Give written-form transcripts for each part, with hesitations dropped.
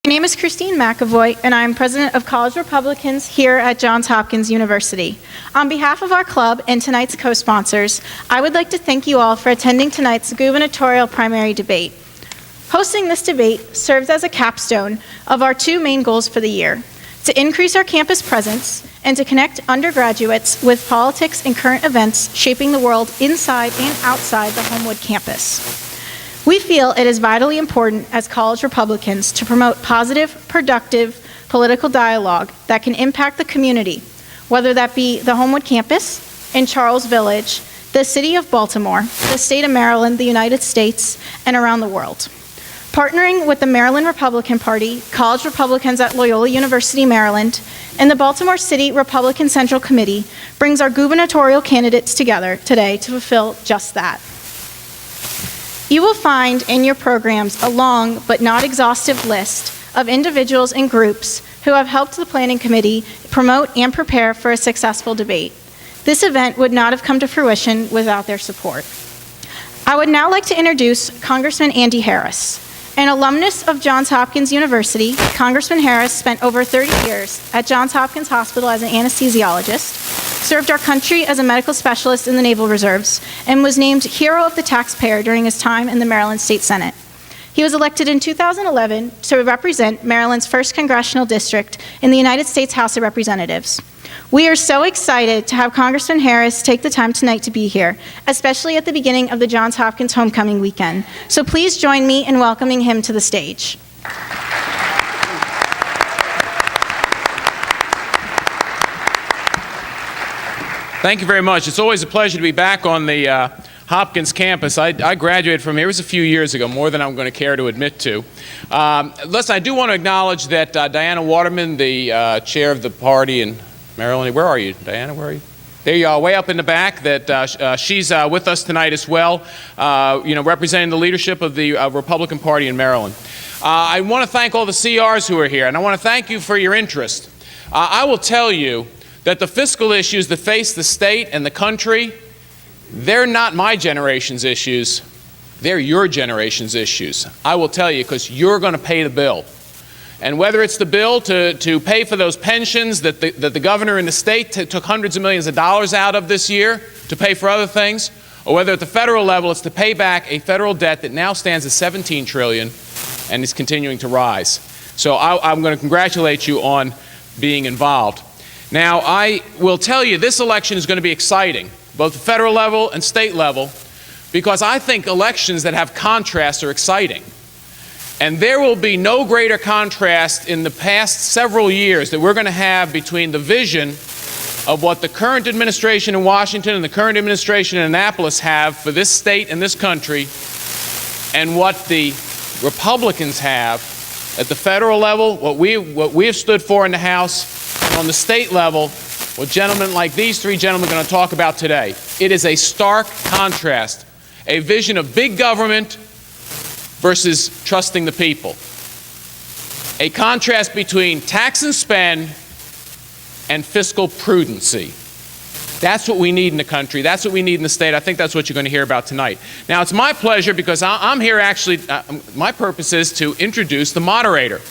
My name is Christine McAvoy, and I am president of College Republicans here at Johns Hopkins University. On behalf of our club and tonight's co-sponsors, I would like to thank you all for attending tonight's gubernatorial primary debate. Hosting this debate serves as a capstone of our two main goals for the year: to increase our campus presence and to connect undergraduates with politics and current events shaping the world inside and outside the Homewood campus. We feel it is vitally important as college Republicans to promote positive, productive political dialogue that can impact the community, whether that be the Homewood campus, in Charles Village, the city of Baltimore, the state of Maryland, the United States, and around the world. Partnering with the Maryland Republican Party, College Republicans at Loyola University, Maryland, and the Baltimore City Republican Central Committee brings our gubernatorial candidates together today to fulfill just that. You will find in your programs a long but not exhaustive list of individuals and groups who have helped the Planning Committee promote and prepare for a successful debate. This event would not have come to fruition without their support. I would now like to introduce Congressman Andy Harris. An alumnus of Johns Hopkins University, Congressman Harris spent over 30 years at Johns Hopkins Hospital as an anesthesiologist, served our country as a medical specialist in the Naval Reserves, and was named Hero of the Taxpayer during his time in the Maryland State Senate. He was elected in 2011 to represent Maryland's 1st Congressional District in the United States House of Representatives. We are so excited to have Congressman Harris take the time tonight to be here, especially at the beginning of the Johns Hopkins homecoming weekend. So please join me in welcoming him to the stage. Thank you very much. It's always a pleasure to be back on the Hopkins campus. I graduated from here. It was a few years ago, more than I'm going to care to admit to. Listen, I do want to acknowledge that Diana Waterman, the chair of the party in Maryland, where are you, Diana? Where are you? There you are, way up in the back. That she's with us tonight as well, representing the leadership of the Republican Party in Maryland. I want to thank all the CRs who are here, and I want to thank you for your interest. I will tell you that the fiscal issues that face the state and the country, they're not my generation's issues, they're your generation's issues. I will tell you, because you're going to pay the bill. And whether it's the bill to pay for those pensions that the governor and the state took hundreds of millions of dollars out of this year to pay for other things, or whether at the federal level it's to pay back a federal debt that now stands at $17 trillion and is continuing to rise. So I'm going to congratulate you on being involved. Now, I will tell you this election is going to be exciting, both the federal level and state level, because I think elections that have contrast are exciting. And there will be no greater contrast in the past several years that we're going to have between the vision of what the current administration in Washington and the current administration in Annapolis have for this state and this country, and what the Republicans have at the federal level, what we have stood for in the House, and on the state level, what gentlemen like these three gentlemen are going to talk about today. It is a stark contrast, a vision of big government versus trusting the people. A contrast between tax and spend and fiscal prudency. That's what we need in the country. That's what we need in the state. I think that's what you're going to hear about tonight. Now, it's my pleasure, because I'm here actually, my purpose is to introduce the moderator.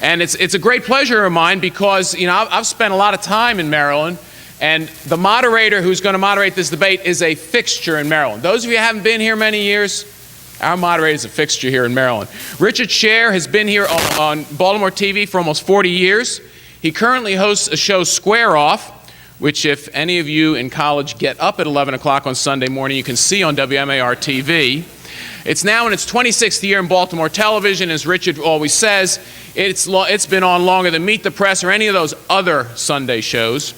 And it's a great pleasure of mine because, I've spent a lot of time in Maryland, and the moderator who's going to moderate this debate is a fixture in Maryland. Those of you who haven't been here many years, our moderator is a fixture here in Maryland. Richard Sher has been here on Baltimore TV for almost 40 years. He currently hosts a show, Square Off, which if any of you in college get up at 11 o'clock on Sunday morning, you can see on WMAR TV. It's now in its 26th year in Baltimore television. As Richard always says, it's been on longer than Meet the Press or any of those other Sunday shows.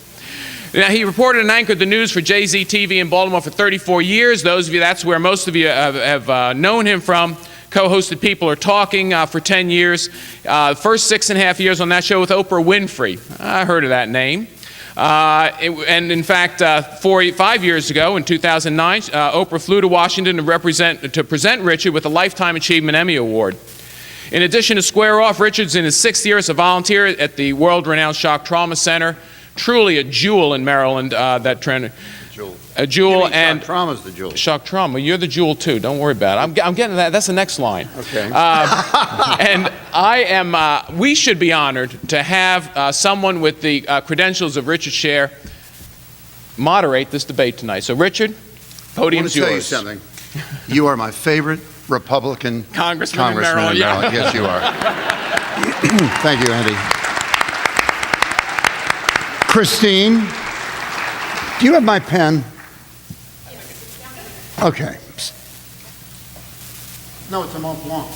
Now, he reported and anchored the news for JZ-TV in Baltimore for 34 years. Those of you, that's where most of you have known him from. Co-hosted People Are Talking for 10 years. First 6.5 years on that show with Oprah Winfrey. I heard of that name. And in fact, 5 years ago, in 2009, Oprah flew to Washington to present Richard with a Lifetime Achievement Emmy Award. In addition to Square Off, Richard's in his 6th year as a volunteer at the world-renowned Shock Trauma Center. Truly a jewel in Maryland, that trend. jewel. Jewel and Shock trauma's the jewel. shock trauma. You're the jewel too. Don't worry about it. I'm getting that. That's the next line. Okay. And I am. We should be honored to have someone with the credentials of Richard Sher moderate this debate tonight. So, Richard, podium's yours. I want to tell you something. You are my favorite Republican Congressman in Maryland. Yeah. Yes, you are. Thank you, Andy. Christine, do you have my pen? Okay. No, it's a Mont Blanc.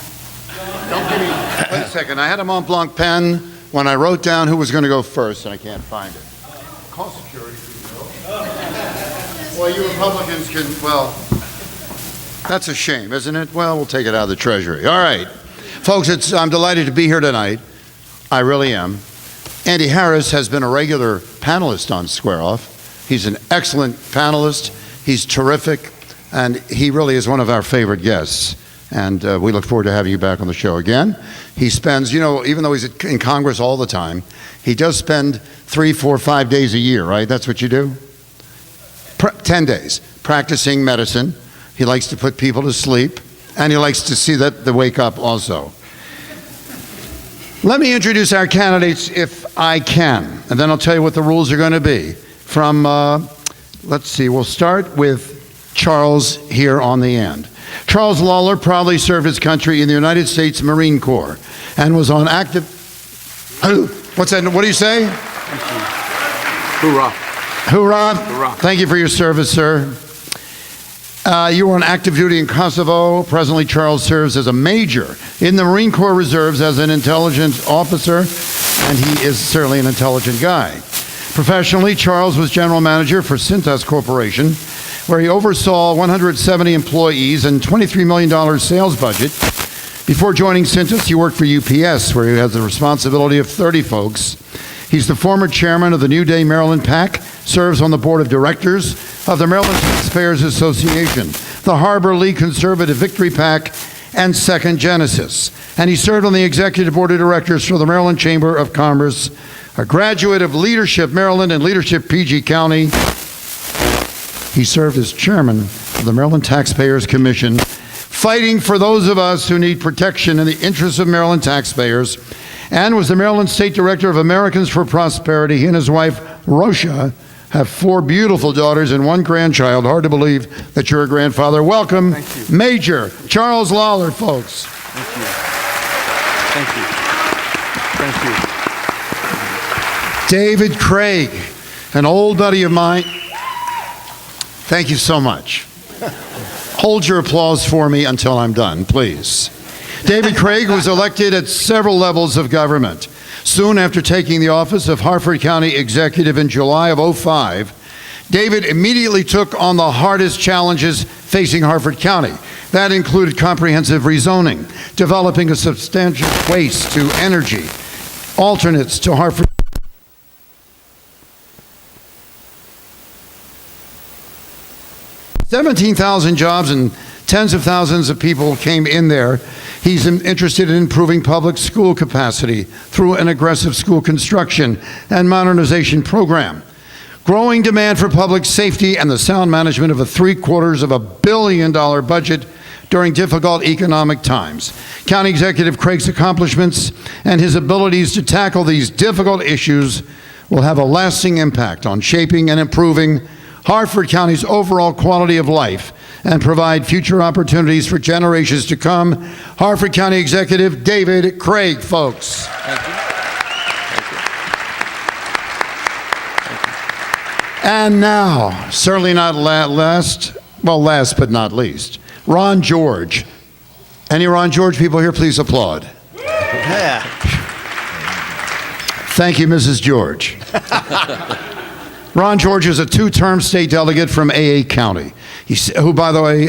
Don't give me. Wait a second. I had a Mont Blanc pen when I wrote down who was going to go first, and I can't find it. Call security. Well, you Republicans can. Well, that's a shame, isn't it? Well, we'll take it out of the Treasury. All right, folks. I'm delighted to be here tonight. I really am. Andy Harris has been a regular panelist on Square Off. He's an excellent panelist. He's terrific, and he really is one of our favorite guests. And we look forward to having you back on the show again. He spends, even though he's in Congress all the time, he does spend 3, 4, 5 days a year, right? That's what you do? 10 days practicing medicine. He likes to put people to sleep, and he likes to see that they wake up also. Let me introduce our candidates if I can, and then I'll tell you what the rules are going to be. From, let's see, we'll start with Charles here on the end. Charles Lollar proudly served his country in the United States Marine Corps and was on active... What's that? What do you say? Hoorah. Hoorah. Hoorah. Thank you for your service, sir. You were on active duty in Kosovo. Presently, Charles serves as a major in the Marine Corps Reserves as an intelligence officer, and he is certainly an intelligent guy. Professionally, Charles was general manager for Cintas Corporation, where he oversaw 170 employees and $23 million sales budget. Before joining Cintas, he worked for UPS, where he has the responsibility of 30 folks. He's the former chairman of the New Day Maryland PAC, serves on the board of directors of the Maryland Taxpayers Association, the Harbor League Conservative Victory PAC, and Second Genesis. And he served on the executive board of directors for the Maryland Chamber of Commerce, a graduate of Leadership Maryland and Leadership PG County. He served as chairman of the Maryland Taxpayers Commission, fighting for those of us who need protection in the interests of Maryland taxpayers, and was the Maryland State Director of Americans for Prosperity. He and his wife, Rosha, have 4 beautiful daughters and 1 grandchild. Hard to believe that you're a grandfather. Welcome, Major Charles Lollar, folks. Thank you. Thank you. Thank you. David Craig, an old buddy of mine. Thank you so much. Hold your applause for me until I'm done, please. David Craig was elected at several levels of government. Soon after taking the office of Harford County Executive in July of '05, David immediately took on the hardest challenges facing Harford County. That included comprehensive rezoning, developing a substantial waste to energy, alternates to Harford. 17,000 jobs and tens of thousands of people came in there. He's interested in improving public school capacity through an aggressive school construction and modernization program. Growing demand for public safety and the sound management of a $750 million budget during difficult economic times. County Executive Craig's accomplishments and his abilities to tackle these difficult issues will have a lasting impact on shaping and improving Harford County's overall quality of life and provide future opportunities for generations to come. Harford County Executive David Craig, folks. Thank you. And now, certainly not last but not least, Ron George. Any Ron George people here, please applaud. Yeah. Thank you, Mrs. George. Ron George is a 2-term state delegate from AA County, who, by the way,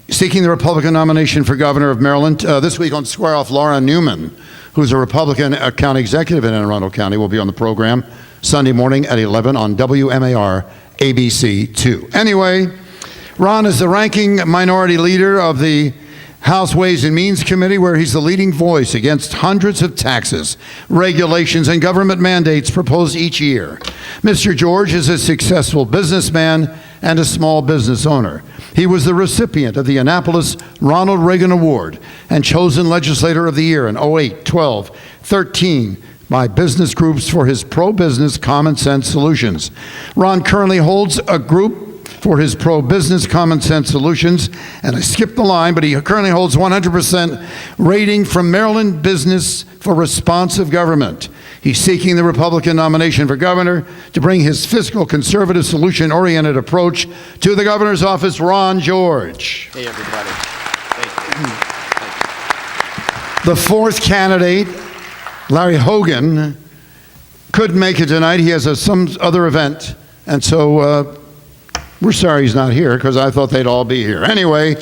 seeking the Republican nomination for governor of Maryland. This week on Square Off, Laura Newman, who's a Republican county executive in Anne Arundel County, will be on the program Sunday morning at 11 on WMAR ABC 2. Anyway, Ron is the ranking minority leader of the House Ways and Means Committee, where he's the leading voice against hundreds of taxes, regulations, and government mandates proposed each year. Mr. George is a successful businessman and a small business owner. He was the recipient of the Annapolis Ronald Reagan Award and chosen Legislator of the Year in 08, 12, 13 by business groups for his pro-business common sense solutions. Ron currently holds a group for his pro-business common sense solutions, and I skipped the line, but he currently holds 100% rating from Maryland Business for Responsive Government. He's seeking the Republican nomination for governor to bring his fiscal conservative solution-oriented approach to the governor's office. Ron George. Hey, everybody. Thank you. The fourth candidate, Larry Hogan, couldn't make it tonight. He has some other event, and so we're sorry he's not here because I thought they'd all be here. Anyway,